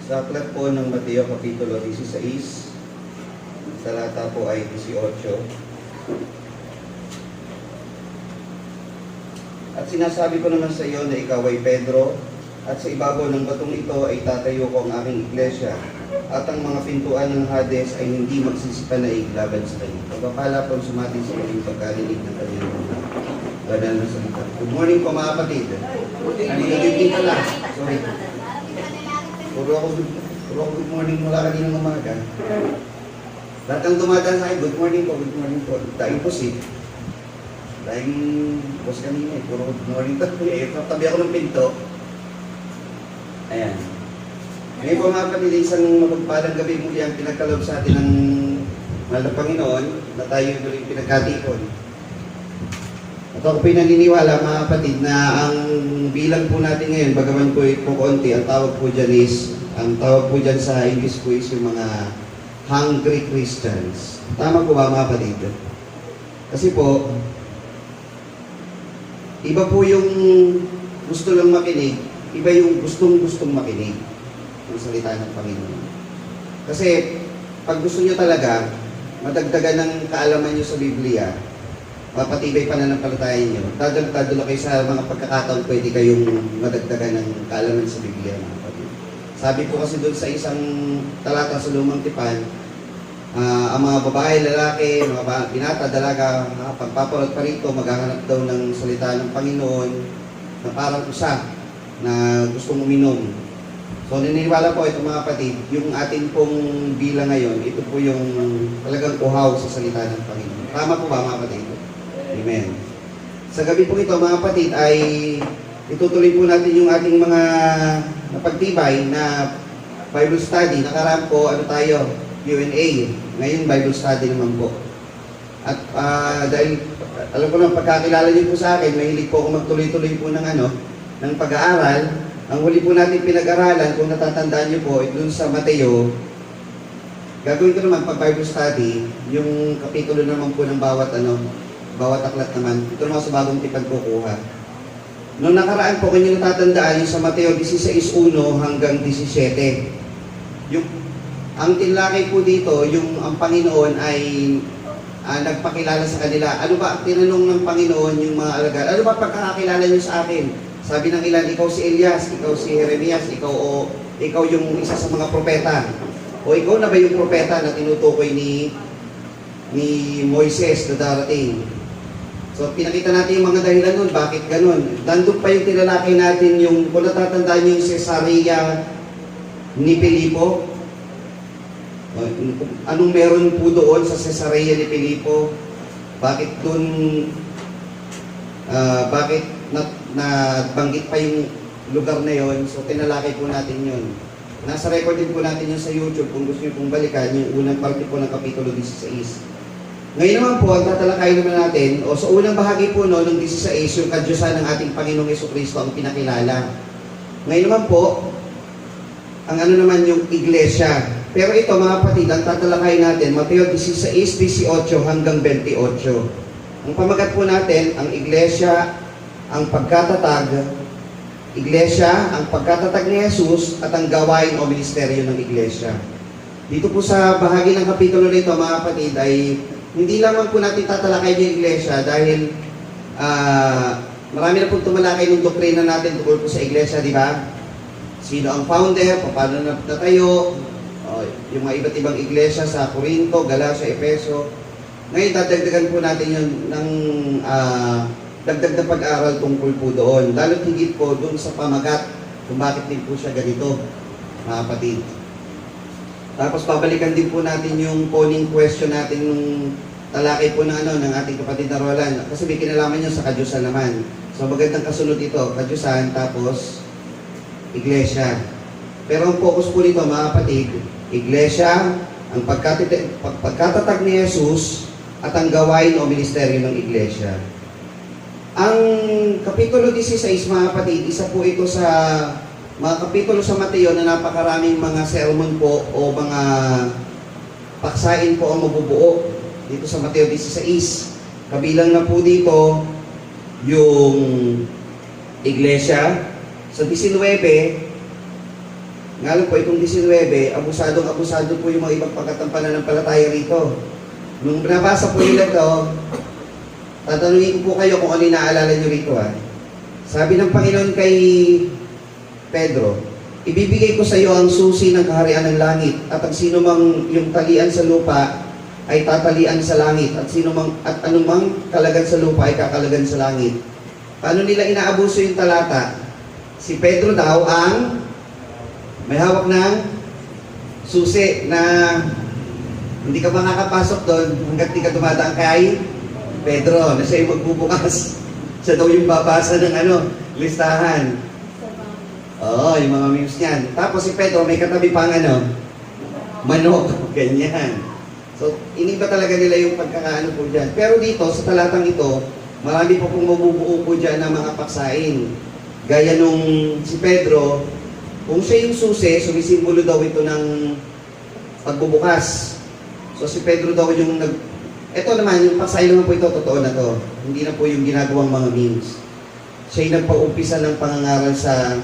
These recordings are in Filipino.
Sa aklat po ng Mateo Kapitulo 16, talata po ay 18. At sinasabi ko naman sa iyo na ikaw ay Pedro, at sa ibabaw ng batong ito ay tatayo ko ang aking iglesia, at ang mga pintuan ng Hades ay hindi magsisipanaig laban sa kanya. Pagpapala po sumating sa kanyang pagkarinig ng kanyang banal na salita. Good morning po mga kapatid. Good evening pala. Sorry. Puro ako good morning mula kaninang umaga. Lahat ang dumadaan sa akin, good morning po, good morning po. Dahil po si dahil boss kanina eh, puro good morning po. Tabi ako ng pinto. Ayan. Ngayon po mga kapatid, isang mapagpalang gabi muli ang pinagkaloob sa atin ng mahal na Panginoon na tayo muling pinagkatipon. At ako po'y naniniwala mga kapatid na ang bilang po natin ngayon, bagaman po ito konti, ang tawag po dyan sa English po is yung mga hungry Christians. Tama po ba mga kapatid? Kasi po, iba po yung gusto lang makinig, iba yung gustong makinig ng salita ng Panginoon. Kasi pag gusto nyo talaga madagdagan ng kaalaman nyo sa Biblia, mapatibay pananampalataya nyo, dadalo kayo sa mga pagkakataon pwede kayong madagdagan ng kaalaman sa Biblia. Sabi po kasi doon sa isang talata sa Lumang Tipan, ang mga babae, lalaki, mga binata, dalaga, pagpapalot pa rito, maghahanap daw ng salita ng Panginoon na parang usa na gustong uminom. So naniniwala po ito mga kapatid, yung atin pong bilang ngayon, ito po yung talagang uhaw sa salita ng Panginoon. Tama po ba mga kapatid? Amen. Sa gabi po ito mga kapatid ay itutuloy po natin yung ating mga napagtibay na Bible study. Nakaraan po, tayo? Q&A. Ngayon, Bible study naman po. At dahil, alam ko na, pagkakilala niyo po sa akin, mahilig po ako magtuloy-tuloy po ng pag-aaral. Ang huli po natin pinag-aralan, kung natatandaan niyo po, dun sa Mateo, gagawin ko naman pag Bible study, yung kapitulo naman po ng bawat aklat naman. Ito naman sa bagong tipag kukuha. Noong nakaraan po, kung niyo natatandaan, yung sa Mateo 16:1 hanggang 17. Ang tinlakay po dito, ang Panginoon ay nagpakilala sa kanila. Ano ba, tinanong ng Panginoon yung mga alagad, ano ba pagkakakilala niyo sa akin? Sabi ng ilan, ikaw si Elias, ikaw si Jeremias, ikaw yung isa sa mga propeta. O ikaw na ba yung propeta na tinutukoy ni Moises na darating? So pinakita natin yung mga dahilan nun, bakit ganun? Nandun pa yung tinalakay natin yung, kung natatandaan yung Caesarea ni Filipo, anong meron po doon sa Caesarea ni Filipo? Bakit doon, bakit nabanggit pa yung lugar na yon? So tinalakay po natin yun. Nasa record din po natin yun sa YouTube kung gusto nyo pong balikan yung unang parte po ng Kapitulo 16. Ngayon naman po, ang tatalakay naman natin, o sa unang bahagi po ng 16, yung kadyusan ng ating Panginoong Jesucristo ang pinakilala. Ngayon naman po, ang naman yung iglesia. Pero ito mga kapatid, ang tatalakay natin, Mateo 16:18 hanggang 28. Ang pamagat po natin, ang iglesia, ang pagkatatag ni Jesus at ang gawain o ministeryo ng iglesia. Dito po sa bahagi ng kapitulo nito mga kapatid ay hindi lamang po natin tatalakay yung iglesia dahil marami na po tumalakay ng doktrina natin tungkol po sa iglesia, di ba? Sino ang founder, paano natayo, yung mga iba't ibang iglesia sa Corinto, Galacia, Efeso. Ngayon, dadagdagan po natin yun ng dagdag na pag-aaral tungkol po doon. Lalo't higit po doon sa pamagat kung bakit din po siya ganito, mga kapatid. Tapos pabalikan din po natin yung polling question natin nung talakay po ng ating kapatid na Roland. Kasi may kinalaman nyo sa kadyusan naman. So magandang kasunod ito, kadyusan, tapos iglesia. Pero ang focus po nito mga kapatid, iglesia, ang pagkatatag ni Jesus, at ang gawain o ministeryo ng iglesia. Ang Kapitulo 16 mga kapatid, isa po ito sa mga kapitulo sa Mateo na napakaraming mga sermon po o mga paksain po ang mabubuo dito sa Mateo 16. Kabilang na po dito yung iglesia. Sa 19, Nga lang po, itong 19, abusadong-abusado po yung mga ibang pagkat ng pananampalataya rito. Nung binabasa po nila to, tatanungin ko po kayo kung ano yung naalala nyo rito ha. Sabi ng Panginoon kay Pedro, ibibigay ko sa iyo ang susi ng kaharian ng langit at ang sino mang yung talian sa lupa ay tatalian sa langit at anumang kalagan sa lupa ay kakalagan sa langit. Paano nila inaabuso yung talata? Si Pedro daw ang may hawak ng susi na hindi ka makakapasok doon hanggat di ka dumadaan kay Pedro na siya yung magbubukas. Siya daw yung babasa ng listahan. Oo, yung mga memes niyan. Tapos si Pedro may katabi pang manok. Ganyan. So, iniba talaga nila yung pagkakaano po dyan. Pero dito, sa talatang ito, marami po pong mabubuo po dyan ng mga paksain. Gaya nung si Pedro, kung siya yung susi, sumisimbolo daw ito ng pagbubukas. So si Pedro daw yung Ito naman, yung paksain naman po ito, totoo na to. Hindi na po yung ginagawang mga memes. Siya yung nagpa-umpisa ng pangangaral sa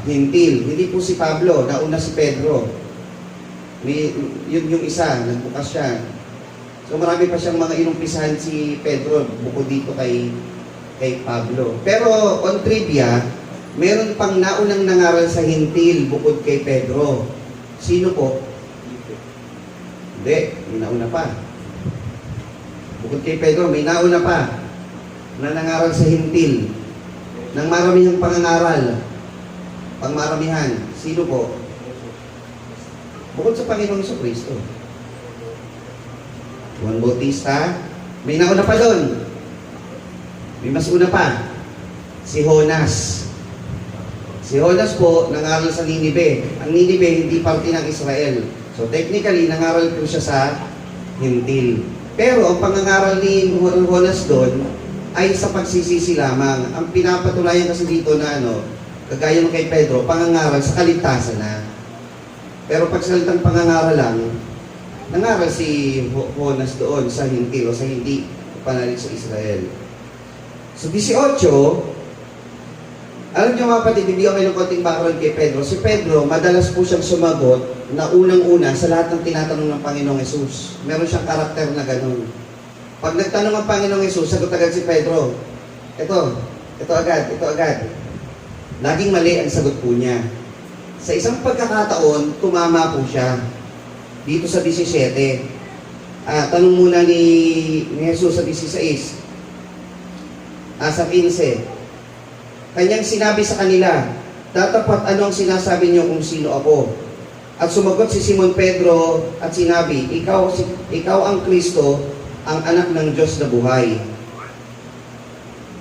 Hintil. Hindi po si Pablo, nauna si Pedro. Yun yung isa, nagbukas siya. So marami pa siyang mga inumpisahan si Pedro bukod dito kay Pablo. Pero on trivia, meron pang naunang nangaral sa Hintil bukod kay Pedro. Sino po? Hindi, may nauna pa. Bukod kay Pedro, may nauna pa na nangaral sa Hintil ng maramihang pangangaral. Pangmaramihan. Sino po? Bukod sa Panginoong Jesucristo. Juan Bautista, may nauna pa doon. May mas una pa. Si Jonas. Si Jonas po, nangaral sa Ninive. Ang Ninive, hindi parte ng Israel. So technically, nangaral po siya sa Hintil. Pero ang pangangaral ni Jonas doon ay sa pagsisisi lamang. Ang pinapatunayan kasi dito na kagaya ng kay Pedro, pangangaral sa kaligtasan na. Pero pag salitang pangangaral lang, nangaral si Jonas doon sa Hintil o sa hindi panalig sa Israel. So 18, alam niyo mga kapatid, bibigyan kayo ng konting background kay Pedro. Si Pedro, madalas po siyang sumagot na unang-una sa lahat ng tinatanong ng Panginoong Hesus. Meron siyang karakter na ganun. Pag nagtanong ang Panginoong Hesus, sagot agad si Pedro. Ito agad. Laging mali ang sagot po niya. Sa isang pagkakataon, tumama po siya. Dito sa 17. Tanong muna ni Jesus sa 16. Sa 15. Kanyang sinabi sa kanila, tatapat ano ang sinasabi niyo kung sino ako? At sumagot si Simon Pedro at sinabi, ikaw ang Kristo, ang anak ng Diyos na buhay.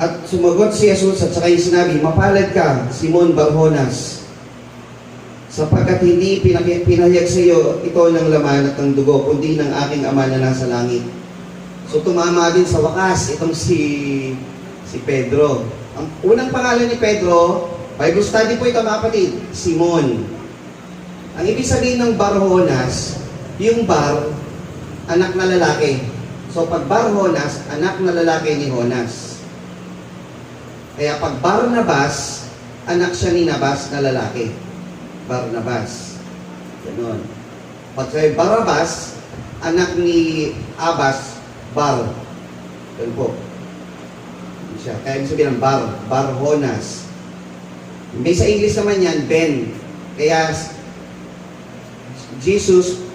At sumagot si Jesus at saka sinabi, mapalad ka, Simon Barjonas, sapagkat hindi pinahayag sa iyo ito ng laman at ng dugo, kundi ng aking Ama na nasa langit. So tumama din sa wakas itong si Pedro. Ang unang pangalan ni Pedro, Bible study po ito mga kapatid, Simon. Ang ibig sabihin ng Barjonas, yung Bar, anak na lalaki. So pag Barjonas, anak na lalaki ni Jonas. Kaya pag Barnabas, anak siya ni Nabas na lalaki. Barnabas. Ganon. Pag sabi Barabas, anak ni Abbas, Bar. Ganun po. Siya. Kaya ibig sabihin ng Barjonas. May sa English naman yan, Ben. Kaya Jesus,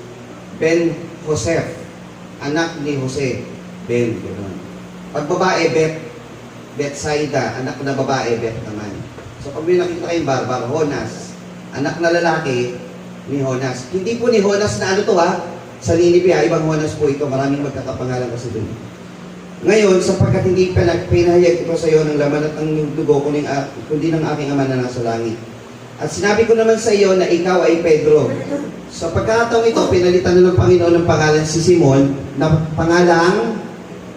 Ben Joseph. Anak ni Jose. Ben. Ganun. Pag babae, Bethsaida. Anak na babae, Beth naman. So pag may nakita kayong Barjonas, anak na lalaki ni Jonas. Hindi po ni Jonas na sa Ninive, ibang Jonas po ito. Maraming magkakapangalan kasi doon. Ngayon, sapagkat hindi pinahayag ito sa iyo ng laman at ng dugo, kundi ng aking Ama na nasa langit. At sinabi ko naman sa iyo na ikaw ay Pedro. Sa pagkakataong ito, pinalitan na ng Panginoon ng pangalan si Simon na pangalang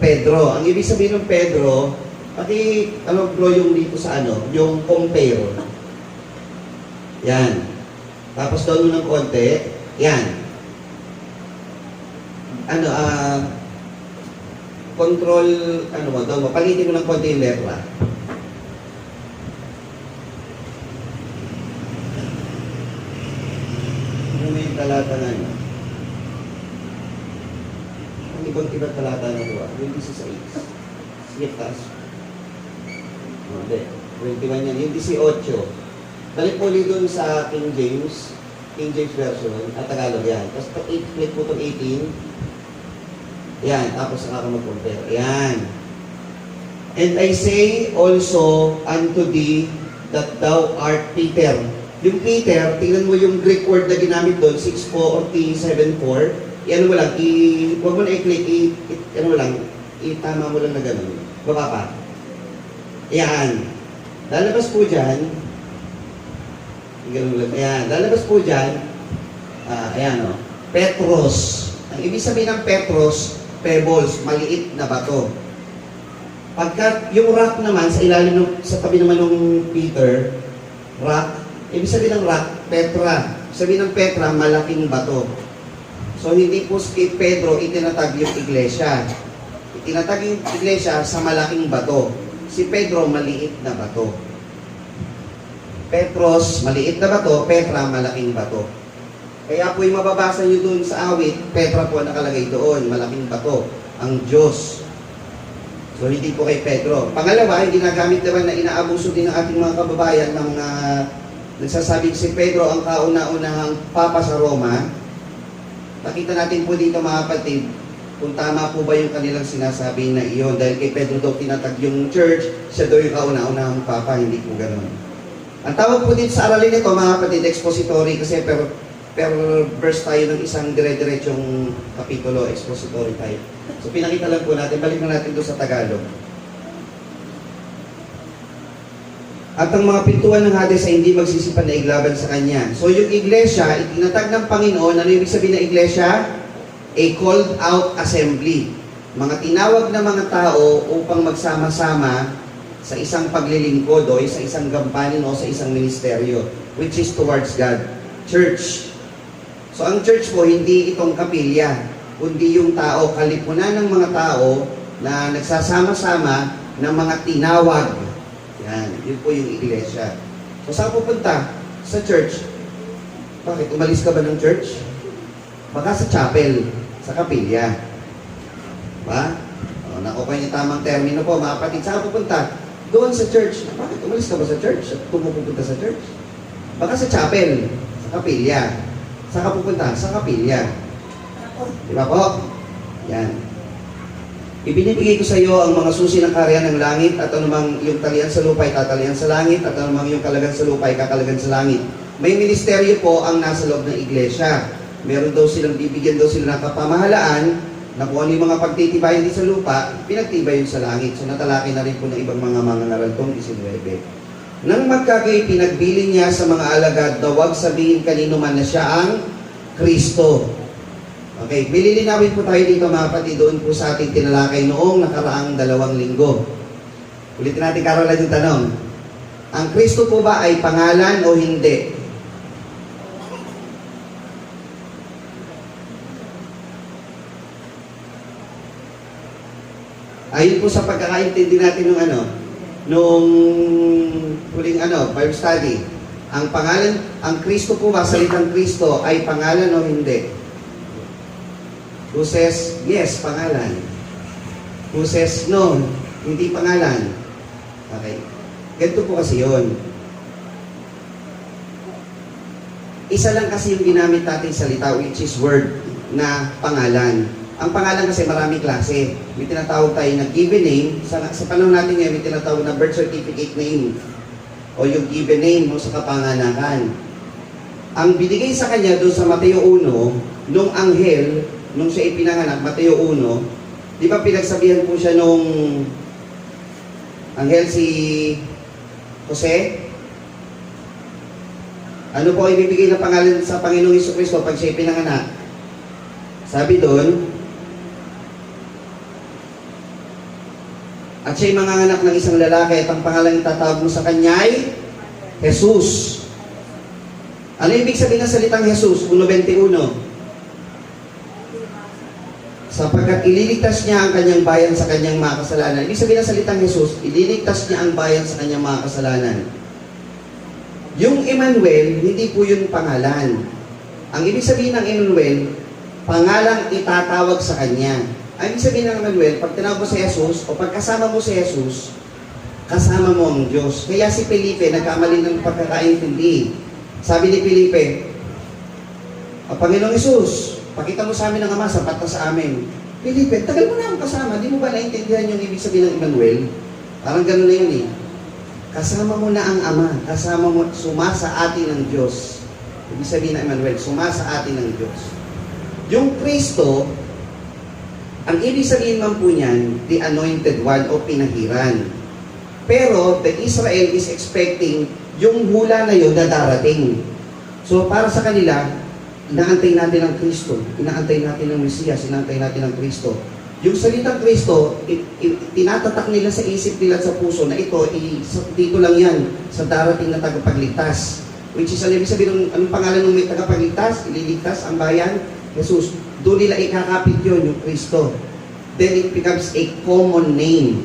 Pedro. Ang ibig sabihin ng Pedro, bro yung dito sa yung compare. Yan. Tapos doon mo ng konti. Yan. Control, palitin mo ng konti yung letra. talata na yun. Ang ibang talata na ito, yung 16. Sige, taas. Hindi. 21 yan. Yung 18. Balik po ulit dun sa King James Version, at Tagalog yan. Tapos click po itong 18. Yan, tapos saka ka mag-compare. Yan. And I say also unto thee that thou art Peter. Yung Peter, tingnan mo yung Greek word na ginamit doon, 647.4. Yan mo lang, huwag mo na i-click, ano mo lang, itama mo lang na gano'n. Baba pa. Yan. Lalabas po dyan, ayan, lalabas po dyan, ayan o, Petros. Ang ibig sabihin ng Petros, pebbles, maliit na bato. Pagka yung rock naman, sa ilalim, sa tabi naman ng Peter, rock, ibig sabihin ng rock, Petra. Sabihin ng Petra, malaking bato. So hindi po si Pedro itinatag yung iglesia. Itinatag yung iglesia sa malaking bato. Si Pedro, maliit na bato. Petros, maliit na bato, Petra, malaking bato. Kaya po yung mababasa nyo doon sa awit, Petra po nakalagay doon, malaking bato, ang Diyos. So hindi po kay Pedro. Pangalawa, yung ginagamit naman na inaabuso din ng ating mga kababayan ng mga nagsasabing si Pedro ang kauna-unahang Papa sa Roma. Nakita natin po dito mga kapatid, kung tama po ba yung kanilang sinasabi na iyon. Dahil kay Pedro daw tinatag yung church, siya daw yung kauna-unahang Papa, hindi po ganoon. Ang tawag po dito sa aralin nito, mga kapatid, expository, kasi per verse tayo ng isang dire-diretsong kapitulo, expository tayo. So pinakita lang po natin, balik na natin doon sa Tagalog. At ang mga pintuan ng Hades ay hindi magsisipan na iglaban sa Kanya. So yung iglesia, itinatag ng Panginoon, ano ibig sabihin ng iglesia? A called out assembly. Mga tinawag na mga tao upang magsama-sama sa isang paglilingkod o sa isang gampanin o sa isang ministeryo, which is towards God. Church. So ang church po, hindi itong kapilya, kundi yung tao, kalipunan ng mga tao na nagsasama-sama ng mga tinawag. Yan, yun po yung iglesia. So saan pupunta? Sa church. Bakit? Umalis ka ba ng church? Baka sa chapel, sa kapilya. Ba? O, nakuha yung tamang termino po, mga kapatid. Saan pupunta? Doon sa church. Bakit? Umalis ka ba sa church? At pumupunta sa church? Baka sa chapel, sa kapilya. Saan ka pupunta? Sa kapilya. Di ba po? Yan. Ibinibigay ko sa iyo ang mga susi ng karyan ng langit at anumang yung talian sa lupa ay tatalian sa langit at anumang yung kalagan sa lupa ay kakalagan sa langit. May ministeryo po ang nasa loob ng iglesia. Meron daw silang, bibigyan daw sila ng kapamahalaan na kung ano yung mga pagtitibayan din sa lupa, pinagtibay yun sa langit. So natalakay na rin po ng ibang mga narantong 19. Nang magkagay, pinagbiling niya sa mga alagad na huwag sabihin kanino man na siya ang Kristo. Okay, bililinawin po tayo dito mga kapatid doon po sa ating tinalakay noong nakaraang 2 linggo. Ulitin natin karolan yung tanong. Ang Kristo po ba ay pangalan o hindi? Ayon po sa pagkakaintindi natin nung huling Bible study, ang pangalan, ang Kristo po ba, salitang Kristo ay pangalan o hindi? Who says, yes, pangalan. Who says, no, hindi pangalan. Okay. Ganito po kasi yun. Isa lang kasi yung ginamit natin salita, which is word, na pangalan. Ang pangalan kasi maraming klase. May tinatawag tayo na given name. Sa panahon natin ngayon, may tinatawag na birth certificate name. O yung given name mo sa kapanganakan. Ang binigay sa kanya doon sa Mateo 1, nung anghel, nung siya ipinanganak, Mateo 1, di ba pinagsabihan po siya nung anghel si Jose? Ano po ibibigay na pangalan sa Panginoong Jesucristo pag siya ipinanganak? Sabi doon, at siya'y manganganak ng isang lalaki at ang pangalan itatawag mo sa kanya ay Jesus. Ano ibig sabihin ng salitang Jesus? 1:21. Sapagkat ililigtas niya ang kanyang bayan sa kanyang mga kasalanan. Ibig sabihin ng salitang Jesus, ililigtas niya ang bayan sa kanyang mga kasalanan. Yung Emmanuel, hindi po yun pangalan. Ang ibig sabihin ng Emmanuel, pangalang itatawag sa kanya. Ang ibig sabihin ng Emmanuel, pag tinawag mo si Jesus, o pag kasama mo si Jesus, kasama mo ang Diyos. Kaya si Felipe, nagkamali ng pagkakaintindi. Sabi ni Felipe, Panginoong Jesus, pakita mo sa amin ang Ama, sapat na sa amin. Felipe, tagal mo na akong kasama, di mo ba naintindihan yung ibig sabihin ng Emmanuel? Parang gano'n na yun eh. Kasama mo na ang Ama, kasama mo, sumasa atin ang Diyos. Ibig sabihin ng Emmanuel, sumasa atin ang Diyos. Yung Kristo, ang ibig sabihin man po niyan, the anointed one o pinahiran. Pero, the Israel is expecting yung hula na yun na darating. So, para sa kanila, inaantay natin ang Kristo, inaantay natin ang Mesiyas, inaantay natin ang Kristo. Yung salitang Kristo, tinatatak nila sa isip nila at sa puso na ito, dito lang yan, sa darating na tagapagligtas. Which is, ibig sabihin, anong pangalan ng may tagapagligtas? Ililigtas ang bayan? Jesus. Doon nila ikakapit yun, yung Kristo. Then it becomes a common name.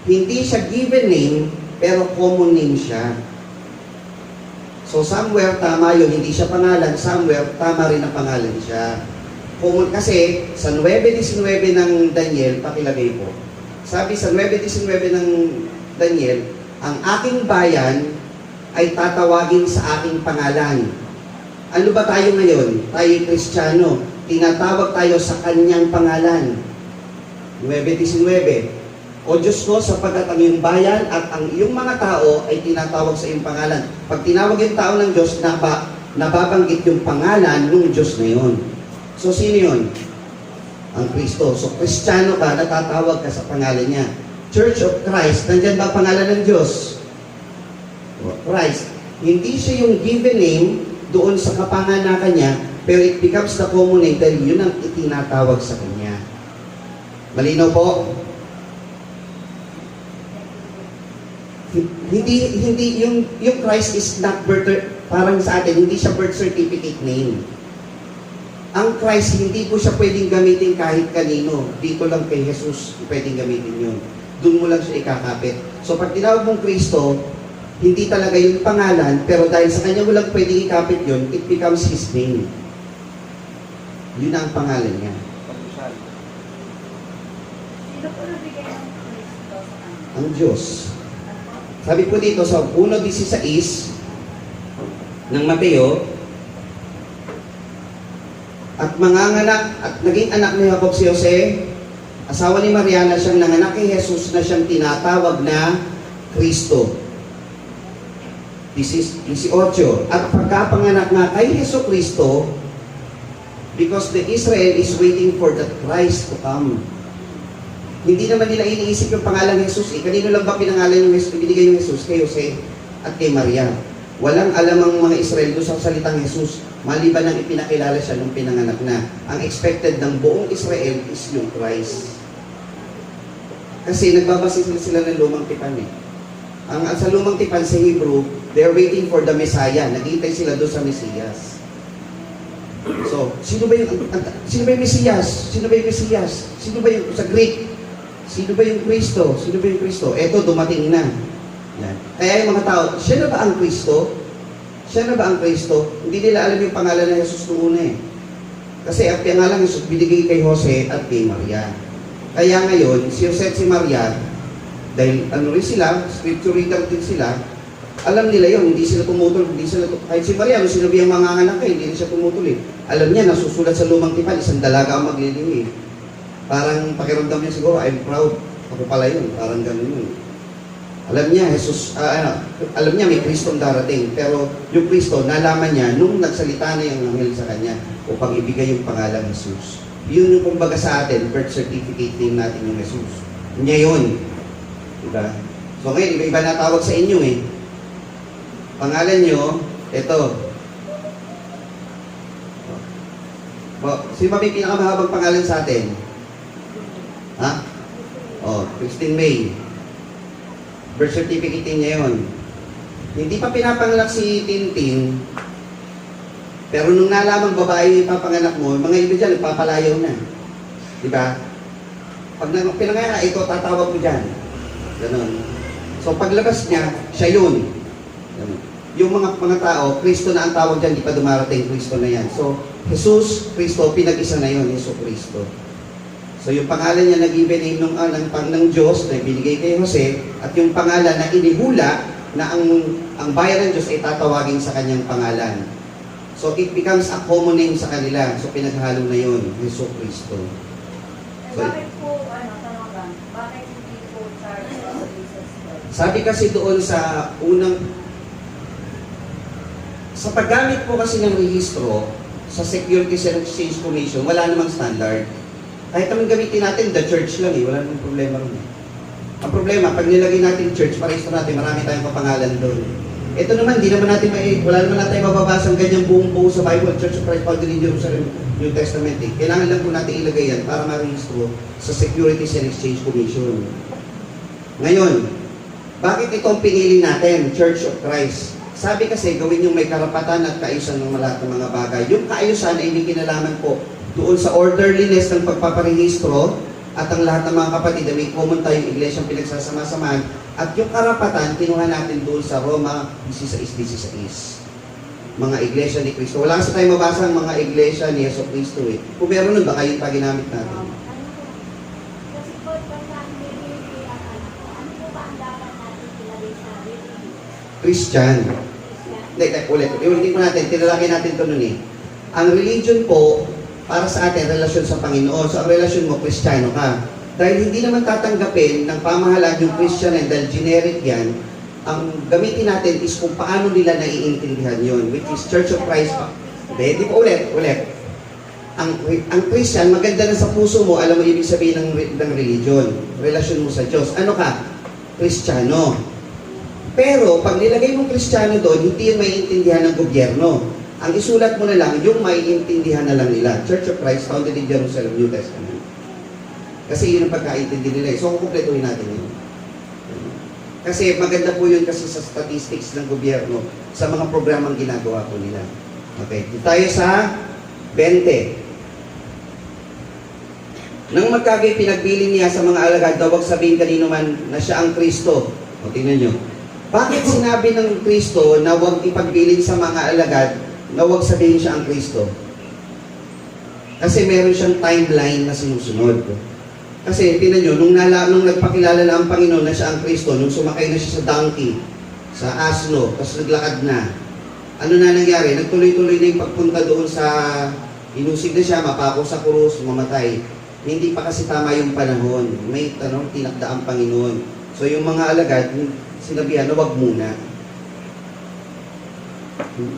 Hindi siya given name, pero common name siya. So somewhere tama yun, hindi siya pangalan, somewhere tama rin ang pangalan siya. Common, kasi sa 9:19 ng Daniel, pakilagay po. Sabi sa 9:19 ng Daniel, ang aking bayan ay tatawagin sa aking pangalan. Ano ba tayo ngayon? Tayo Kristiyano. Tinatawag tayo sa kanyang pangalan. 9:19. O Diyos ko, sapagkat ang iyong bayan at ang iyong mga tao ay tinatawag sa iyong pangalan. Pag tinawag yung tao ng Diyos, nababanggit yung pangalan ng Diyos na yun. So, sino yun? Ang Kristo. So, Kristiyano ka, natatawag ka sa pangalan niya. Church of Christ, nandyan ba ang pangalan ng Diyos? Christ. Hindi siya yung given name doon sa kapanganakan niya, pero it becomes the common name dahil yun ang itinatawag sa kanya. Malinaw po? Hindi yung Christ is not parang sa atin, hindi siya birth certificate name. Ang Christ, hindi po siya pwedeng gamitin kahit kanino. Dito lang kay Jesus pwedeng gamitin yun. Doon mo lang siya ikakapit. So pag tinawag mong Kristo, hindi talaga yung pangalan, pero dahil sa kanya mo lang pwedeng ikapit yun, it becomes His name. Yun ang pangalan niya. Sino po nabigay ng Kristo sa kanya? Ang Diyos. Sabi po dito sa 1:16 ng Mateo, at manganganak at naging anak ni Jacob si Jose, asawa ni Maria na siyang nanganak kay Jesus na siyang tinatawag na Kristo. 18. At pagkapanganak nga kay Jesu Kristo, because the Israel is waiting for the Christ to come. Hindi naman nila iniisip yung pangalan ng Jesus. Kanino lang ba pinangalan yung Jesus, binigay yung Jesus? Kay Jose at kay Maria. Walang alam ang mga Israel doon sa salitang Jesus, maliban ang ipinakilala siya nung pinanganak na. Ang expected ng buong Israel is yung Christ. Kasi nagbabase sila ng lumang tipan eh. Sa lumang tipan sa Hebrew, they're waiting for the Messiah. Naghihintay sila doon sa Mesiyas. So, sino ba yung Mesiyas? Sino ba yung Mesiyas? Sino ba yung sa Greek? Sino ba yung Kristo? Sino ba yung Kristo? Eto, dumating na. Yan. Kaya yung mga tao, siya na ba ang Kristo? Siya na ba ang Kristo? Hindi nila alam yung pangalan ng Jesus noong una eh. Kasi ang pangalan ng Jesus binigay kay Jose at kay Maria. Kaya ngayon, si Jose at si Maria, dahil ano rin sila, scripture reader din sila, alam nila yun, hindi sila tumutol, kahit si Maria, nung sinabi ang mga anak eh, hindi siya tumutol eh. Alam niya, nasusulat sa lumang tipan, isang dalaga ang magliliw eh. Parang pakiramdam niya siguro, I'm proud. Ako pala yun, parang gano'n yun. Alam niya, Jesus, alam niya may Kristong darating, pero yung Kristo, nalaman niya nung nagsalita na yung anghel sa kanya upang ibigay yung pangalang Jesus. Yun yung kumbaga sa atin, birth certificate din natin yung Jesus. Niya yun. Diba? So ngayon, iba-iba na tawag sa inyo eh. Pangalan nyo, ito. Sino ba may pinakamahabang pangalan sa atin? Ha? Christine May. Birth certificate niya yun. Hindi pa pinapanganak si Tintin, pero nung nalamang babae yung papanganak mo, mga iba dyan, nagpapalayaw na. Diba? Pag pinanganak, ito, tatawag mo dyan. Ganon. So paglabas niya, siya yun. Ganon. yung mga tao, Kristo na ang tawag dyan, di pa dumarating Kristo na yan. So, Jesus, Kristo, pinag-isa na yun, Yesu Kristo. So, yung pangalan niya na given name ng Diyos na binigay kay Jose, at yung pangalan na inihula na ang bayan ng Diyos ay tatawagin sa kanyang pangalan. So, it becomes a common name sa kanila. So, pinaghalo na yun, Yesu Kristo. So, Bakit po, tanong lang, bakit hindi po charge sa Jesus Christ? sabi kasi doon sa sa paggamit po kasi ng rehistro, sa Securities and Exchange Commission, wala namang standard. Kahit naman gamitin natin, the church lang wala namang problema rin. Ang problema, pag nilagay natin church, parehistro natin, marami tayong kapangalan doon. Ito naman, wala naman natin mababasa ang ganyang buong sa Bible, Church of Christ founded in Jerusalem, New Testament. Kailangan lang po natin ilagay yan para marehistro sa Securities and Exchange Commission. Ngayon, bakit itong pinili natin, Church of Christ? Sabi kasi, gawin yung may karapatan at kaayusan ng lahat ng mga bagay. Yung kaayusan ay may kinalaman po doon sa orderliness ng pagpaparehistro at ang lahat ng mga kapatid na may common tayong iglesyang pinagsasama-samahan at yung karapatan, kinuha natin doon sa Roma 16:16. Mga iglesia ni Kristo. Wala kasi tayong mabasa ang mga iglesia ni Yesu Kristo Kung meron nun, baka yun pa ginamit natin. Kasi po, pagka nililiti ang ano po ba ang dapat natin ilagay sa religion? Christian. Hindi, ulitin ko natin, tinalaki natin ito nun Ang religion po, para sa atin, relasyon sa Panginoon. So, ang relasyon mo, Kristiyano ka. Dahil hindi naman tatanggapin ng pamahalaan yung Christian dahil generic yan, ang gamitin natin is kung paano nila naiintindihan yun, which is Church of Christ. Hindi po ulit. Ang Christian, maganda na sa puso mo, alam mo ibig sabihin ng religion, relasyon mo sa Diyos. Ano ka? Kristiyano. Pero, pag nilagay mong Kristiyano doon, hindi yun maiintindihan ng gobyerno. Ang isulat mo na lang, yung maiintindihan na lang nila. Church of Christ, founded in Jerusalem, New Testament. Kasi yun ang pagkaintindi nila. So, kumpletuhin natin yun. Kasi maganda po yun kasi sa statistics ng gobyerno sa mga programang ginagawa po nila. Okay, tayo sa 20. Nang magkagay pinagbilin niya sa mga alagad, daw wag sabihin kanino man na siya ang Kristo. O, tingnan nyo. Bakit sinabi ng Kristo na wag ipagbilin sa mga alagad na wag sabihin siya ang Kristo? Kasi meron siyang timeline na sinusunod. Kasi, tingnan nyo, nung nagpakilala na ang Panginoon na siya ang Kristo, nung sumakay na siya sa donkey, sa asno, tapos naglakad na, ano na nangyari? Nagtuloy-tuloy na yung pagpunta doon sa, inusig na siya, mapako sa krus, mamatay. Hindi pa kasi tama yung panahon. May tinakda ang Panginoon. So, yung mga alagad, sinabihan na wag muna.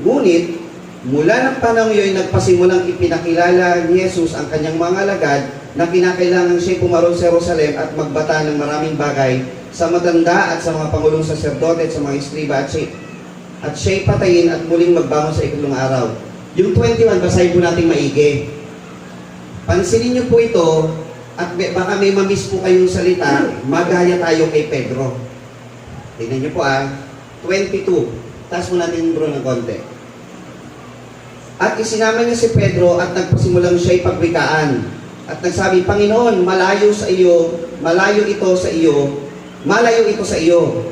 Ngunit, mula ng panahon yun, nagpasimulang ipinakilala ni Jesus ang kanyang mga alagad na kinakailangan siya pumaroon sa Jerusalem at magbata ng maraming bagay sa matanda at sa mga pangulong saserdote at sa mga iskriba at siya'y patayin at muling magbangon sa ikatlong araw. Yung 21, basahin po natin maigi. Pansinin niyo po ito at baka may mamiss po kayong salita, magaya tayo kay Pedro. Tingnan niyo po 22. Taas mo natin bro ng konti. At isinama niya si Pedro at nagpasimulang siya'y pagwikaan. At nagsabi, Panginoon, malayo ito sa iyo.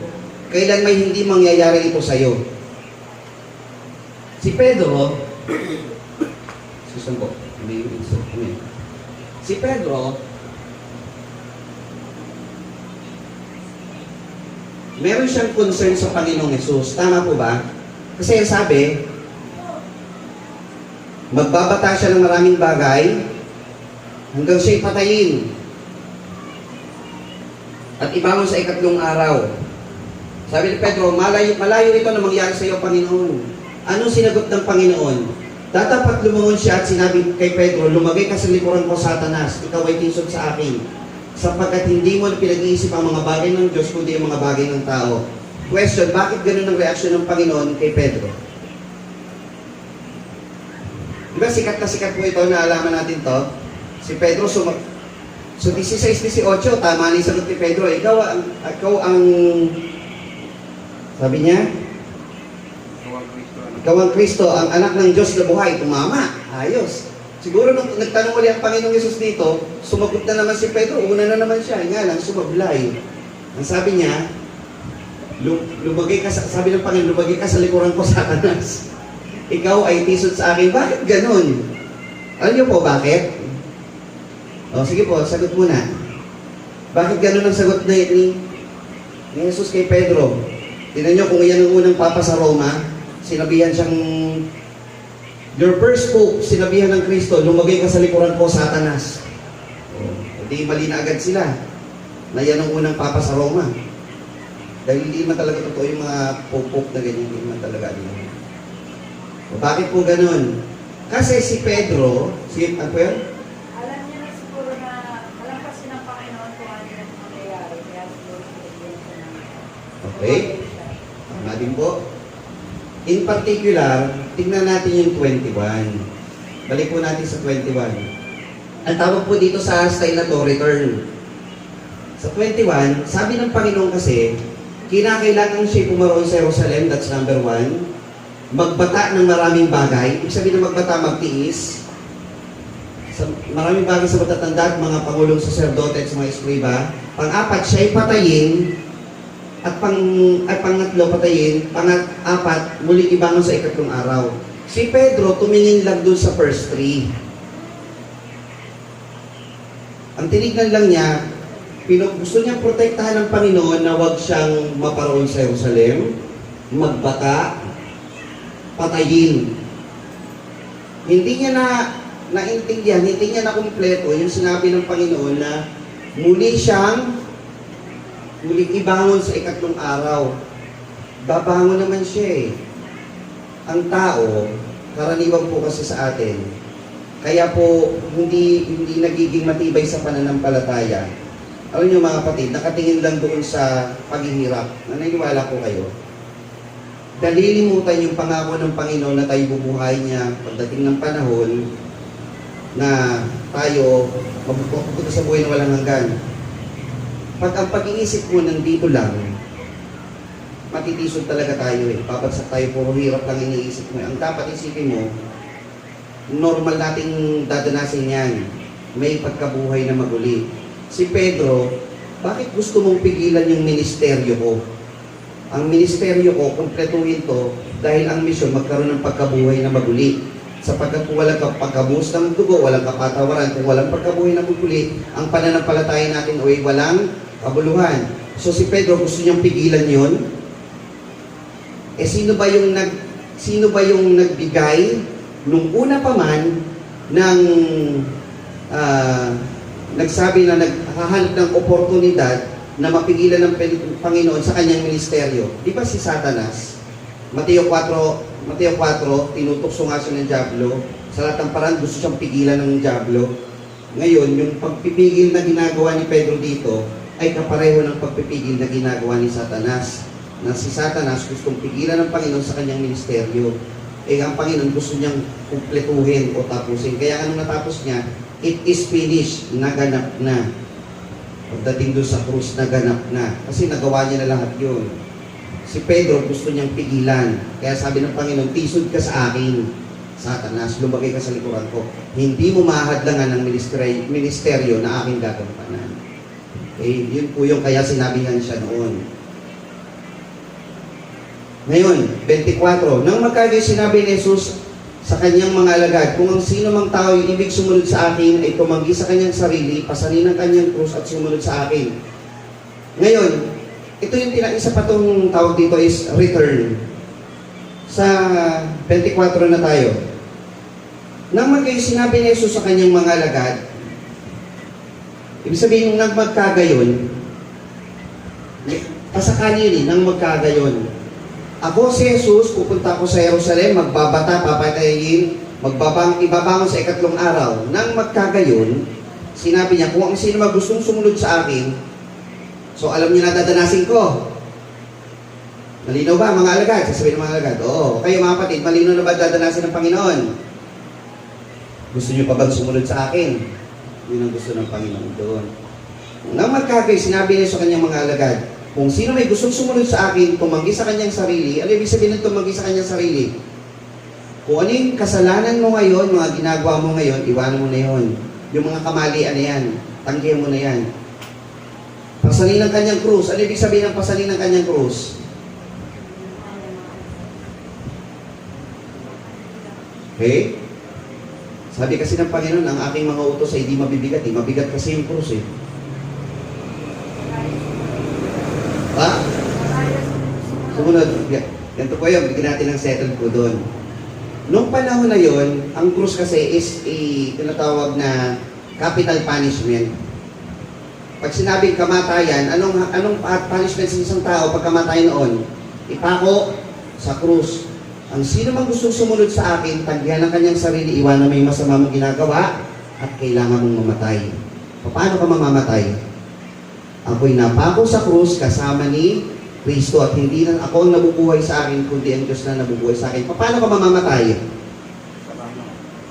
Kailan may hindi mangyayari ito sa iyo? Si Pedro, meron siyang concern sa Panginoong Yesus. Tama po ba? Kasi sabi, magbabata siya ng maraming bagay, hanggang siya'y patayin. At ibangon sa ikatlong araw. Sabi ni Pedro, malayo ito na mangyari sa iyo, Panginoon. Anong sinagot ng Panginoon? Datapat lumungon siya at sinabi kay Pedro, lumagay ka sa likuran ko, Satanas. Ikaw ay tinsod sa akin. Sapagkat hindi mo pinag-iisip ang mga bagay ng Diyos, kundi ang mga bagay ng tao. Question, bakit ganun ang reaksyon ng Panginoon kay Pedro? Diba sikat na sikat po ito, naalaman natin to? Si Pedro, so 16-18, tama na yung sagot ni Pedro, ikaw ang sabi niya, ikaw ang Kristo, ang anak ng Diyos na buhay, tumama, ayos. Siguro nung nagtanong ulit ang Panginoong Yesus dito, sumagot na naman si Pedro, una na naman siya, nga lang, sumablay. Ang sabi niya, lumagay ka sabi ng Panginoon, lumagay ka sa likuran ko, Satanas. Ikaw ay tisod sa akin. Bakit ganun? Alam niyo po bakit? O sige po, sagot muna. Bakit ganun ang sagot ni Jesus kay Pedro? Tingnan niyo kung iyan ang unang papa sa Roma, sinabihan siyang, your first hope, sinabihan ng Kristo, lumagay ka sa likuran ko, Satanas. Hindi mali na agad sila na yan ang unang papa sa Roma. Dahil hindi naman talaga totoo yung mga pope na ganyan, hindi naman talaga ano. O bakit po ganun? Kasi si Pedro, ano po yan? Alam niya na siguro na, alam kasi ng Panginoon kung ano yung mangyayari. Kaya siguro sinigyan siya ng Okay. Tama din po. In particular, tingnan natin yung 21. Balik po natin sa 21. Ang tawag po dito sa style na to, return. Sa 21, sabi ng Panginoon kasi, kinakailangan siya pumaroon sa Jerusalem, that's number 1. Magbata ng maraming bagay. Ibig sabihin na magbata, magtiis. Sa maraming bagay sa matatanda, mga pangulong saserdote at sa mga eskriba. Pang-apat, siya'y patayin. At pangatlo, patayin. Pang-apat, muli ibangon sa ikatlong araw. Si Pedro, tumingin lang dun sa first 3. Ang tinignan lang niya, gusto niyang protektahan ng Panginoon na huwag siyang maparoon sa Jerusalem, magbata, patayin. Hindi niya naintindihan, hindi niya na kumpleto yung sinabi ng Panginoon na muling ibangon sa ikatlong araw. Babangon naman siya eh. Ang tao, karaniwan po kasi sa atin, kaya po hindi nagiging matibay sa pananampalataya. Alam niyo mga kapatid, nakatingin lang doon sa paghihirap. Naniniwala po kayo. Dalilimutan yung pangako ng Panginoon na tayo bubuhay niya pagdating ng panahon na tayo mabubuhay sa buhay na walang hanggan. Pag ang pag-iisip mo nandito lang, matitisod talaga tayo eh. Babagsak tayo, puro hirap lang iniisip mo. Ang dapat isipin mo, normal nating dadanasin yan. May pagkabuhay na maguli. Si Pedro, bakit gusto mong pigilan yung ministeryo ko? Ang ministeryo ko, kumpletuhin to dahil ang misyon magkaroon ng pagkabuhay na maguli. Sapagkat kung walang pagkabuhos ng dugo, walang kapatawaran, kung walang pagkabuhay na maguli, ang pananampalataya natin ay walang kabuluhan. So si Pedro gusto niyang pigilan yon. Sino ba yung nagbigay nung una pa man ng nagsabi na naghahanap ng oportunidad na mapigilan ng Panginoon sa kanyang ministeryo? Di ba si Satanas? Mateo 4, tinutokso nga siya ng dyablo. Sa lahat ng paraan, gusto siyang pigilan ng dyablo. Ngayon, yung pagpipigil na ginagawa ni Pedro dito ay kapareho ng pagpipigil na ginagawa ni Satanas. Na si Satanas gustong pigilan ng Panginoon sa kanyang ministeryo. Ang Panginoon gusto niyang kumpletuhin o tapusin. Kaya anong natapos niya? It is finished. Naganap na. Pagdating doon sa krus, naganap na. Kasi nagawa niya na lahat yun. Si Pedro gusto niyang pigilan. Kaya sabi ng Panginoon, tisod ka sa akin, Satanas, lumagay ka sa likuran ko. Hindi mo mahadlangan ng ministeryo na aking gagampanan. Yun po yung kaya sinabihan siya noon. Ngayon, 24. Nang magkagayon sinabi ni Jesus sa kanyang mga alagad, kung ang sino mang tao yung ibig sumunod sa akin ay tumanggi sa kanyang sarili, pasanin ang kanyang krus at sumunod sa akin. Ngayon, ito yung isa pa itong tawag dito is return. Sa 24 na tayo. Nang magkagayon sinabi ni Jesus sa kanyang mga alagad, ibig sabihin nang magkagayon, pasakanin nang magkagayon. Ako si Jesus, pupunta ako sa Jerusalem, magbabata, papatayin, ibabangon sa ikatlong araw. Nang magkagayon, sinabi niya, kung ang sino gustong sumunod sa akin, so alam niyo na dadanasin ko. Malinaw ba mga alagad? Sasabihin ng mga alagad, oo. Kayo mga kapatid, malinaw na ba dadanasin ng Panginoon? Gusto niyo pa bang sumunod sa akin? Yun ang gusto ng Panginoon doon. Nang magkagayon, sinabi niya sa kanyang mga alagad, kung sino may gustong sumunod sa akin, tumanggi sa kanyang sarili. Ano ibig sabihin ng tumanggi sa kanyang sarili? Kung ano yung kasalanan mo ngayon, mga ginagawa mo ngayon, iwanan mo na yun. Yung mga kamalian na yan, tanggihan mo na yan. Pasanin ng kanyang krus. Ano ibig sabihin ng pasanin ng kanyang krus? Okay? Sabi kasi ng Panginoon, ang aking mga utos ay di mabibigat. Mabigat kasi yung krus eh. Ha? Sumunod. Ganito po yun, bigyan natin ng settle po doon. Noong panahon na yon, ang krus kasi is tinatawag na capital punishment. Pag sinabing kamatayan, anong punishment sa isang tao pag kamatay noon? Ipako sa krus. Ang sino mang gustong sumunod sa akin, tanggihan ang kanyang sarili, iwanan mo yung masama mong ginagawa, at kailangan mong mamatay. Paano ka mamamatay? Ako'y napako sa krus kasama ni Kristo at hindi na ako ang nabubuhay sa akin, kundi ang Diyos na nabubuhay sa akin. Paano ka mamamatay?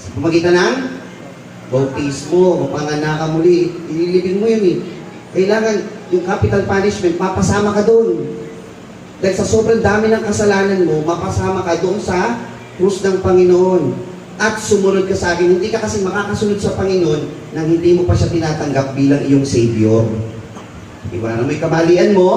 Sa pamagitan ng bautismo, mapanganak ka muli, ililibing mo yun eh. Kailangan yung capital punishment, mapasama ka doon. Dahil sa sobrang dami ng kasalanan mo, mapasama ka doon sa krus ng Panginoon. At sumunod ka sa akin. Hindi ka kasi makakasunod sa Panginoon nang hindi mo pa siya tinatanggap bilang iyong Savior. Iwanan mo yung kamalian mo,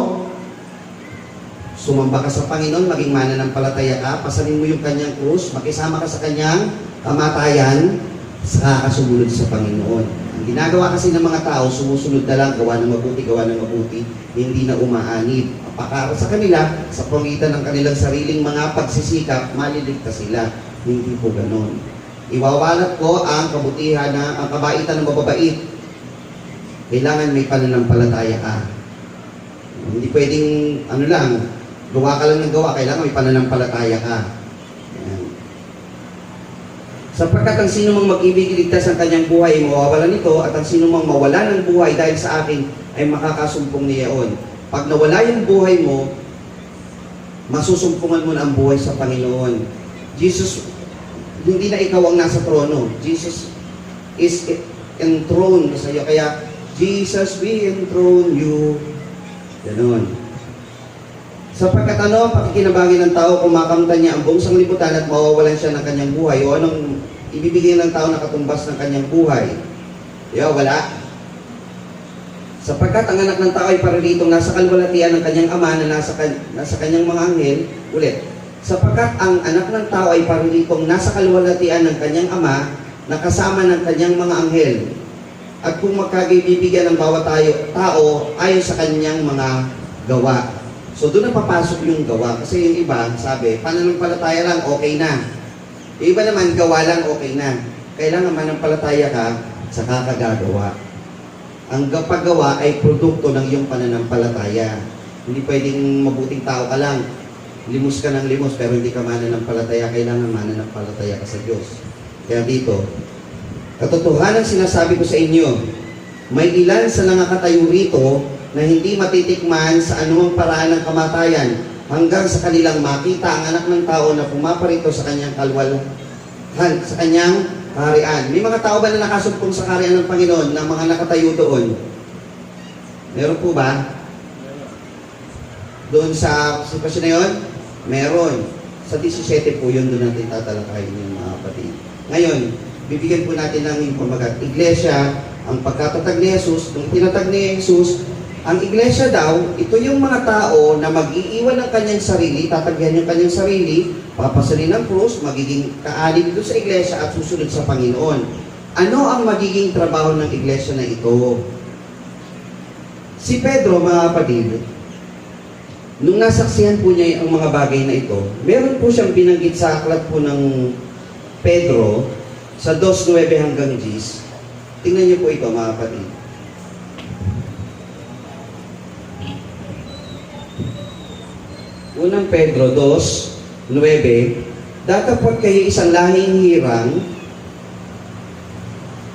sumamba ka sa Panginoon, maging mananampalataya ka, pasanin mo yung kanyang krus, makisama ka sa kanyang kamatayan, saka ka sumunod sa Panginoon. Ang ginagawa kasi ng mga tao, sumusunod na lang, gawa ng mabuti, hindi na umaanib. Para sa kanila, sa pamagitan ng kanilang sariling mga pagsisikap, maliligtas sila. Hindi po ganon. Iwawalat ko ang kabutihan ang kabaitan ng mababait. Kailangan may pananampalataya ka. Hindi pwedeng, gawa ka lang ng gawa, kailangan may pananampalataya ka. Ayan. Sapagkat ang sino mang mag-ibig iligtas ang kanyang buhay ay mawawalan nito, at ang sino mang mawala ng buhay dahil sa akin ay makakasumpong niyaon. Pag nawala yung buhay mo, masusumpungan mo na ang buhay sa Panginoon. Jesus, hindi na ikaw ang nasa trono. Jesus is enthroned sa iyo. Kaya, Jesus, we enthrone you. Ganon. Sapagkat pakikinabangin ng tao, kumakamtan niya ang buong sanglibutan at mawawalan siya ng kanyang buhay. O anong ibibigay ng tao na katumbas ng kanyang buhay? Wala. Sapagkat ang anak ng tao ay pariritong nasa kalwalatian ng kanyang ama na nasa kanyang mga anghel. Ulit. Sapagkat ang anak ng tao ay pariritong nasa kalwalatian ng kanyang ama na kasama ng kanyang mga anghel. At kung magkagibibigyan ng bawat tao ayon sa kanyang mga gawa. So doon na papasok yung gawa. Kasi yung iba, sabi, pananampalataya lang, okay na. Yung iba naman, gawa lang, okay na. Kailangan manampalataya ka, saka ka gagawa. Ang paggawa ay produkto ng iyong pananampalataya. Hindi pwedeng mabuting tao ka lang. Limos ka ng limos, pero hindi ka mananampalataya. Kailangan mananampalataya ka sa Diyos. Kaya dito, katotohanan sinasabi ko sa inyo, may ilan sa nakatayo rito na hindi matitikman sa anumang paraan ng kamatayan hanggang sa kanilang makita ang anak ng tao na pumaparito sa kanyang sa kanyang kaharian. May mga tao ba na nakasumpong sa kaharian ng Panginoon na mga nakatayo doon? Meron po ba? Doon sa sitwasyon na yun? Meron. Sa 17 po yun, doon natin tatalakayin yung mga kapatid. Ngayon, bibigyan po natin ng pamagat. Iglesia, ang pagkatatag ni Jesus, nung tinatag ni Jesus, ang iglesia daw, ito yung mga tao na mag-iiwan ng kanyang sarili, tatagyan yung kanyang sarili, papasalin ng krus, magiging kaalib dito sa iglesia at susunod sa Panginoon. Ano ang magiging trabaho ng iglesia na ito? Si Pedro, mga kapatid, nung nasaksihan po niya ang mga bagay na ito, meron po siyang binanggit sa aklat po ng Pedro sa 2:9 hanggang 10. Tingnan niyo po ito, mga kapatid. Unang Pedro 2:9, datapot kayo isang lahing hirang,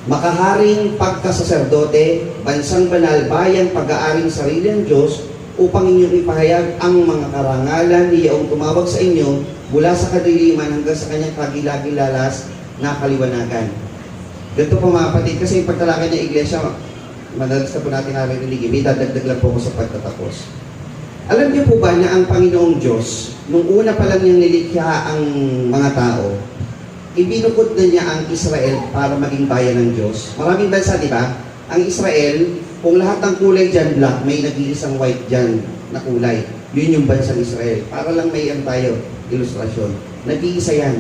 makaharing pagkasaserdote, bansang banal, bayang pag-aaring sarili ng Diyos, upang inyong ipahayag ang mga karangalan niyaong tumawag sa inyo mula sa kadiliman hanggang sa kanyang kagilagilalas na kaliwanagan. Ganito po mga kapatid, kasi yung pagtalakay ng iglesia, madalas na po natin naririnig, may dadagdag lang po ko sa pagtatapos. Alam niyo po ba na ang Panginoong Diyos, nung una pa lang niyang nilikha ang mga tao, ibinukod na niya ang Israel para maging bayan ng Diyos. Maraming bansa, di ba? Ang Israel, kung lahat ng kulay dyan black, may nag-iisang white dyan na kulay. Yun yung bansang Israel. Para lang may tayo, ilustrasyon. Nag-iisa yan.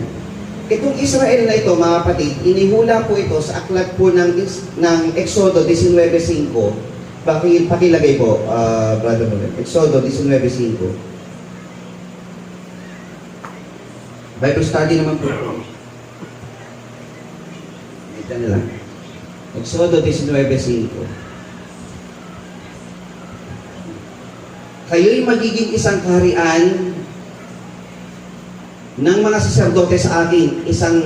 Itong Israel na ito, mga kapatid, inihula po ito sa aklat po ng Exodo 19.5. Pakilagay po, Brother Noel. Exodo 19.5. Bible study naman po. Ito na lang. Exodo 19.5. Kayo'y magiging isang kaharian ng mga saserdote sa akin, isang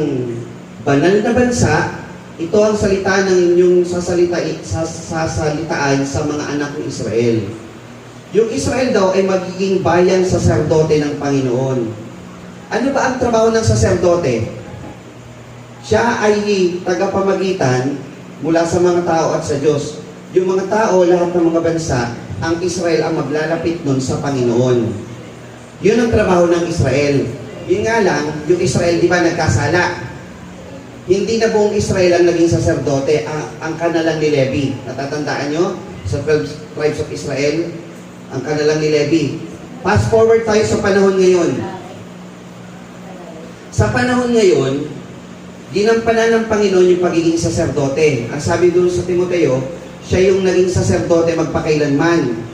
banal na bansa. Ito ang salita ng inyong sasalitaan sa mga anak ng Israel. Yung Israel daw ay magiging bayan saserdote ng Panginoon. Ano ba ang trabaho ng saserdote? Siya ay tagapamagitan mula sa mga tao at sa Diyos. Yung mga tao, lahat ng mga bansa, ang Israel ang maglalapit nun sa Panginoon. Yun ang trabaho ng Israel. Yun nga lang, yung Israel, di ba, nagkasala. Hindi na buong Israel ang naging saserdote, ang kanalang ni Levi. Natatandaan nyo? Sa 12 tribes of Israel, ang kanalang ni Levi. Fast forward tayo sa panahon ngayon. Sa panahon ngayon, ginampanan ng Panginoon yung pagiging saserdote. Ang sabi doon sa Timoteo, siya yung naging saserdote magpakailanman.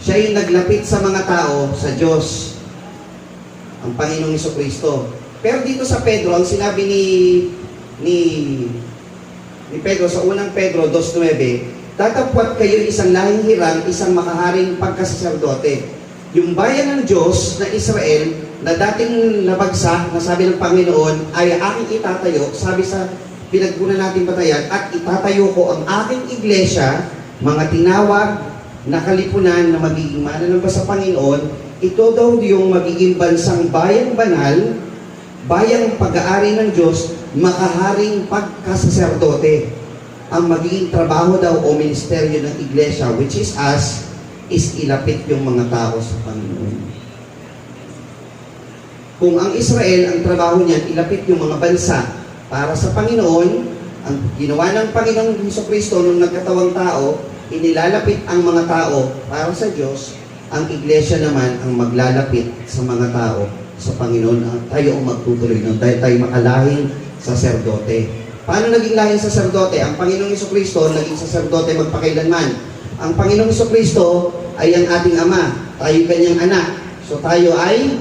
Siya yung naglapit sa mga tao sa Diyos, ang Panginoong Jesucristo. Pero dito sa Pedro, ang sinabi ni Pedro sa unang Pedro 2.9, tatapwat kayo isang lahing hirang, isang makaharing pagkasaserdote. Yung bayan ng Diyos na Israel, na dating nabagsak, na sabi ng Panginoon, ay aking itatayo, sabi sa pinagkunan natin batayan, at itatayo ko ang aking iglesia, mga tinawag na kalipunan na magiging mananamba sa Panginoon. Ito daw yung magiging bansang bayang banal, bayang pag-aari ng Diyos, makaharing pagkasaserdote. Ang magiging trabaho daw o ministeryo ng iglesia, which is us, is ilapit yung mga tao sa Panginoon. Kung ang Israel, ang trabaho niyan, ilapit yung mga bansa para sa Panginoon, ang ginawa ng Panginoong Jesucristo nung nagkatawang tao, inilalapit ang mga tao para sa Diyos, ang iglesia naman ang maglalapit sa mga tao sa Panginoon. Tayo ang magtutuloy nun dahil tayo makalahing saserdote. Paano naging lahing saserdote? Ang Panginoong Jesucristo naging saserdote magpakailanman. Ang Panginoong Jesucristo ay ang ating Ama. Tayo kanyang anak. So tayo ay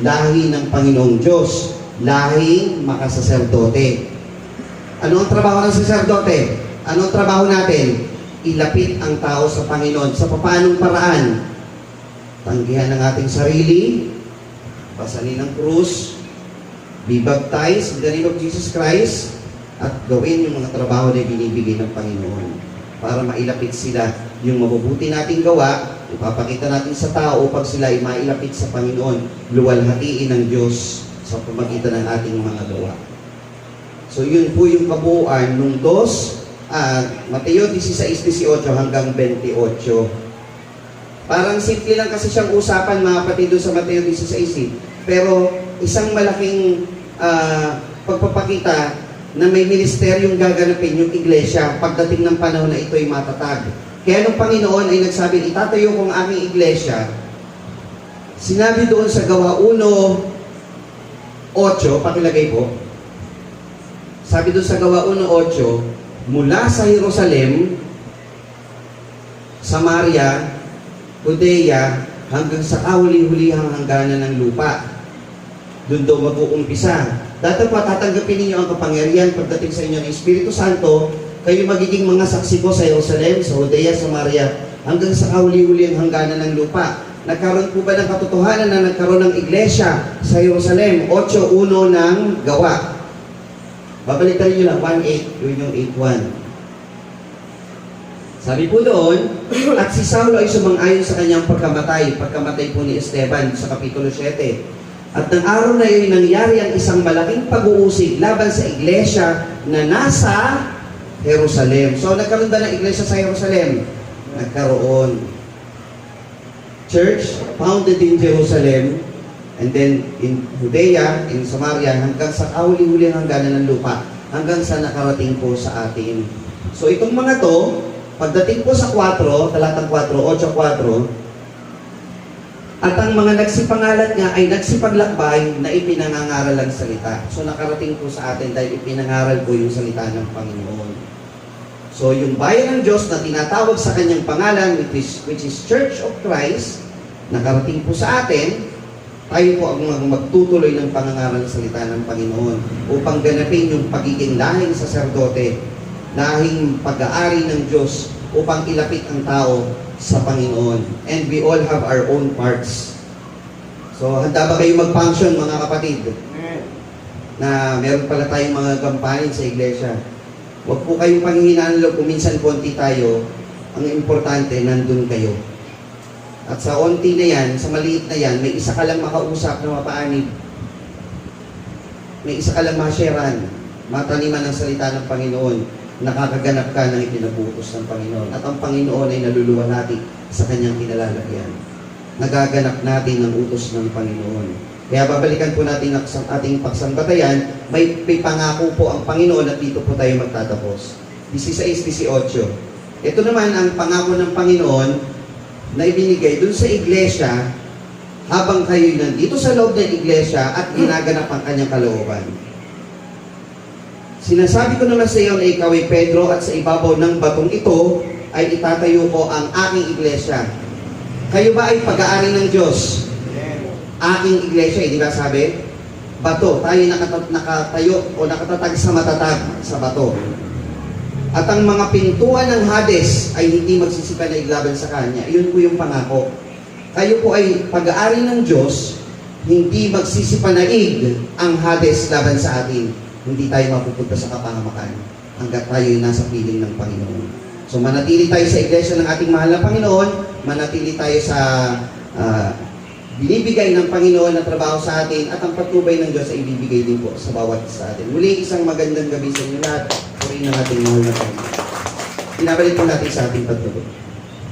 lahi ng Panginoong Diyos. Lahing makasaserdote. Ano ang trabaho ng saserdote? Ano ang trabaho natin? Ilapit ang tao sa Panginoon. Sa paanong paraan? Tanggihan ng ating sarili, pasanin ng krus, be baptized in the name of Jesus Christ, at gawin yung mga trabaho na binibigay ng Panginoon para mailapit sila. Yung mabubuti nating gawa, ipapakita natin sa tao upang sila ay mailapit sa Panginoon. Luwalhatiin ng Diyos sa pamagitan ng ating mga gawa. So yun po yung kabuuan nung Mateo 16:18 hanggang 28. Parang simple lang kasi siyang usapan, mga kapatid, sa Mateo 16. Pero isang malaking pagpapakita na may ministeryong gaganapin yung iglesia pagdating ng panahon na ito'y matatag. Kaya nung Panginoon ay nagsabi, itatayo ko ang aking iglesia, sinabi doon sa Gawa 1:8, pakilagay po, sabi doon sa Gawa 1:8, mula sa Jerusalem, Samaria, Judea, hanggang sa kahuli-hulihang hangganan ng lupa. Doon daw mag-uumpisa. Dati pa tatanggapin ninyo ang kapangyarihan pagdating sa inyo ng Espiritu Santo, kayo magiging mga saksi ko sa Jerusalem, sa Judea, Samaria, hanggang sa kahuli-hulihang hangganan ng lupa. Nagkaroon po ba ng katotohanan na nagkaroon ng iglesia sa Jerusalem? 8:1 ng Gawa. Babalikan niyo lang, 1:8, yun yung 8:1. Sabi po doon, at si Saulo ay sumang-ayon sa kanyang pagkamatay po ni Esteban sa Kapitulo 7. At ng araw na yun, nangyari ang isang malaking pag-uusig laban sa iglesia na nasa Jerusalem. So, nagkaroon ba ng iglesia sa Jerusalem? Nagkaroon. Church founded in Jerusalem, and then in Judea, in Samaria, hanggang sa kahuli-huli hangganan ng lupa, hanggang sa nakarating po sa atin. So itong mga to, pagdating po sa 4, talatang 4, 8:4, At ang mga nagsipangalat nga ay nagsipaglakbay na ipinangangaral ang salita. So nakarating po sa atin dahil ipinangaral po yung salita ng Panginoon. So yung bayan ng Diyos na tinatawag sa kanyang pangalan, which is Church of Christ, nakarating po sa atin, tayo po ang magtutuloy ng pangangaral ng salita ng Panginoon upang ganapin yung pagiging lahing saserdote, lahing pag-aari ng Diyos upang ilapit ang tao sa Panginoon. And we all have our own parts. So, handa ba kayo mag-function, mga kapatid? Na meron pala tayong mga gampanin sa iglesia. Huwag po kayong panghihinaan ng loob kung minsan konti tayo. Ang importante, nandun kayo. At sa onti na yan, sa maliit na yan, may isa ka lang makausap na mapaanib. May isa ka lang masyaran, mataniman ng salita ng Panginoon. Nakakaganap ka ng ipinabutos ng Panginoon. At ang Panginoon ay naluluwalhati sa kanyang kinalalagyan. Nagaganap natin ng utos ng Panginoon. Kaya babalikan po natin ang ating pagsambatayan. May pangako po ang Panginoon at dito po tayo magtatapos. 16-18. Ito naman ang pangako ng Panginoon na ibinigay dun sa iglesia habang kayo'y nandito sa loob ng iglesia at ginaganap ang kanyang kalooban. Sinasabi ko naman sa iyo na ikaw ay Pedro at sa ibabaw ng batong ito ay itatayo ko ang aking iglesia. Kayo ba ay pag-aari ng Diyos? Aking iglesia, di ba sabi? Bato, tayo nakatayo o nakatatag sa matatag sa bato. At ang mga pintuan ng Hades ay hindi magsisipanay laban sa kanya. Iyon po yung pangako. Kayo po ay pag-aari ng Diyos, hindi magsisipanaig ang Hades laban sa atin. Hindi tayo mapupunta sa kapahamakan hanggat tayo ay nasa piling ng Panginoon. So manatili tayo sa iglesia ng ating mahal na Panginoon, manatili tayo sa binibigay ng Panginoon na trabaho sa atin at ang patnubay ng Diyos ay ibibigay din po sa bawat sa atin. Muli, isang magandang gabi sa inyo lahat. Purihin ng ating mahal na Panginoon. Pinabalik po natin sa ating patnubay.